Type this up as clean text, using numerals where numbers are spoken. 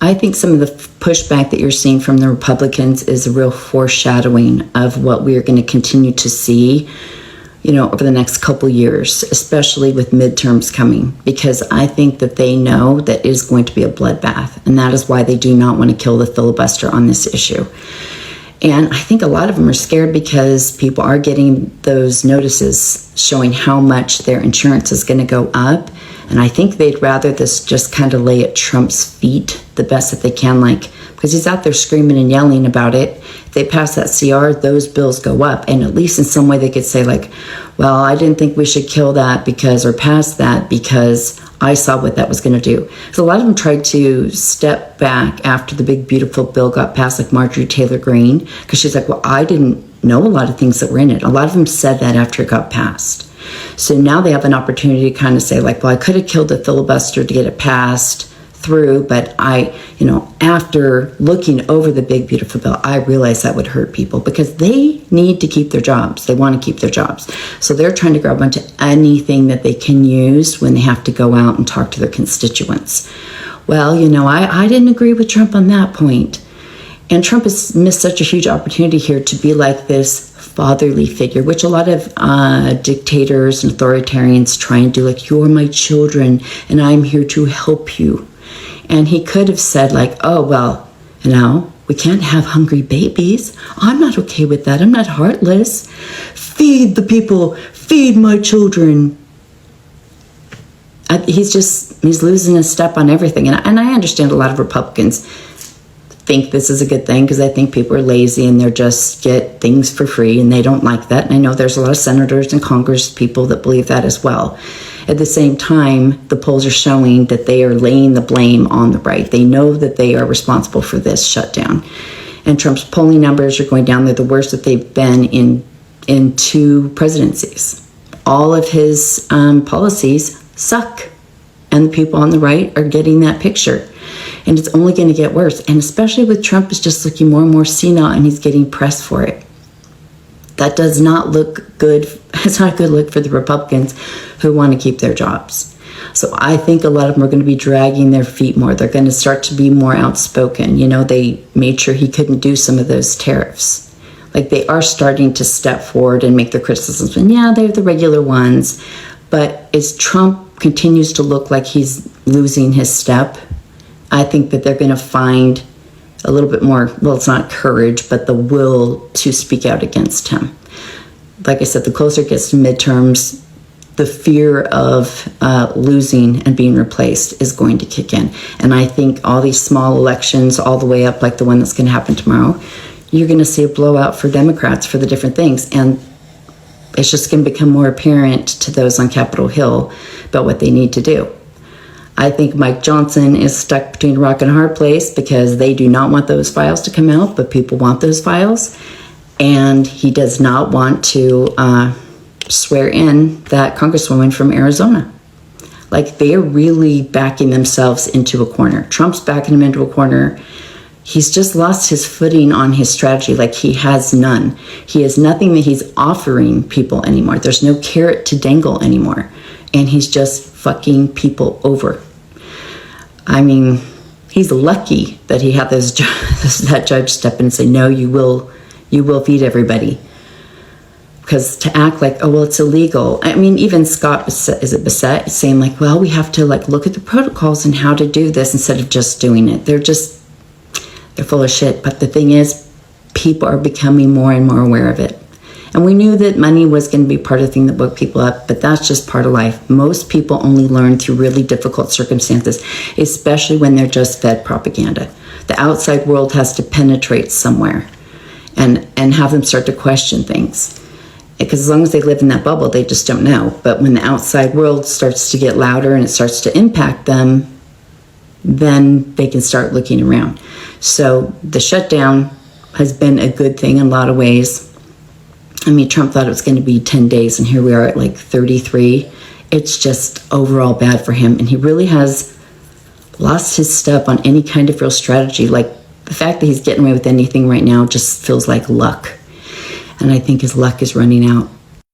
I think some of the pushback that you're seeing from the Republicans is a real foreshadowing of what we are going to continue to see, over the next couple years, especially with midterms coming, because I think that they know that it is going to be a bloodbath, and that is why they do not want to kill the filibuster on this issue. And I think a lot of them are scared because people are getting those notices showing how much their insurance is going to go up. And I think they'd rather this just kind of lay at Trump's feet the best that they can, because he's out there screaming and yelling about it. If they pass that CR, those bills go up. And at least in some way they could say well, I didn't think we should kill that or pass that because I saw what that was going to do. So a lot of them tried to step back after the big, beautiful bill got passed, like Marjorie Taylor Greene, because she's like, well, I didn't know a lot of things that were in it. A lot of them said that after it got passed. So now they have an opportunity to kind of say well, I could have killed the filibuster to get it passed through, but after looking over the big, beautiful bill, I realized that would hurt people because they need to keep their jobs. They want to keep their jobs. So they're trying to grab onto anything that they can use when they have to go out and talk to their constituents. Well, I didn't agree with Trump on that point. And Trump has missed such a huge opportunity here to be like this fatherly figure, which a lot of dictators and authoritarians try and do, you're my children and I'm here to help you. And he could have said oh, well, we can't have hungry babies. I'm not okay with that. I'm not heartless. Feed the people, feed my children. He's losing a step on everything. And I understand a lot of Republicans think this is a good thing because I think people are lazy and they're just get things for free and they don't like that. And I know there's a lot of senators and Congress people that believe that as well. At the same time, the polls are showing that they are laying the blame on the right. They know that they are responsible for this shutdown. And Trump's polling numbers are going down. They're the worst that they've been in 2 presidencies. All of his policies suck. And the people on the right are getting that picture. And it's only going to get worse. And especially with Trump is just looking more and more senile and he's getting pressed for it. That does not look good. It's not a good look for the Republicans who want to keep their jobs. So I think a lot of them are going to be dragging their feet more. They're going to start to be more outspoken. They made sure he couldn't do some of those tariffs. They are starting to step forward and make their criticisms. And yeah, they're the regular ones. But as Trump continues to look like he's losing his step, I think that they're going to find a little bit more, well, it's not courage, but the will to speak out against him. Like I said, the closer it gets to midterms, the fear of losing and being replaced is going to kick in. And I think all these small elections, all the way up, like the one that's going to happen tomorrow, you're going to see a blowout for Democrats for the different things. And it's just going to become more apparent to those on Capitol Hill about what they need to do. I think Mike Johnson is stuck between a rock and a hard place because they do not want those files to come out, but people want those files. And he does not want to swear in that congresswoman from Arizona. They are really backing themselves into a corner. Trump's backing him into a corner. He's just lost his footing on his strategy. He has none. He has nothing that he's offering people anymore. There's no carrot to dangle anymore. And he's just fucking people over. I mean, he's lucky that he had that judge step in and say, no, you will feed everybody. Because to act oh, well, it's illegal. I mean, even Scott, is it Bissett, saying well, we have to look at the protocols and how to do this instead of just doing it. They're full of shit. But the thing is, people are becoming more and more aware of it. And we knew that money was going to be part of the thing that woke people up, but that's just part of life. Most people only learn through really difficult circumstances, especially when they're just fed propaganda. The outside world has to penetrate somewhere and have them start to question things. Because as long as they live in that bubble, they just don't know. But when the outside world starts to get louder and it starts to impact them, then they can start looking around. So the shutdown has been a good thing in a lot of ways. I mean, Trump thought it was going to be 10 days, and here we are at 33. It's just overall bad for him, and he really has lost his step on any kind of real strategy. The fact that he's getting away with anything right now just feels like luck, and I think his luck is running out.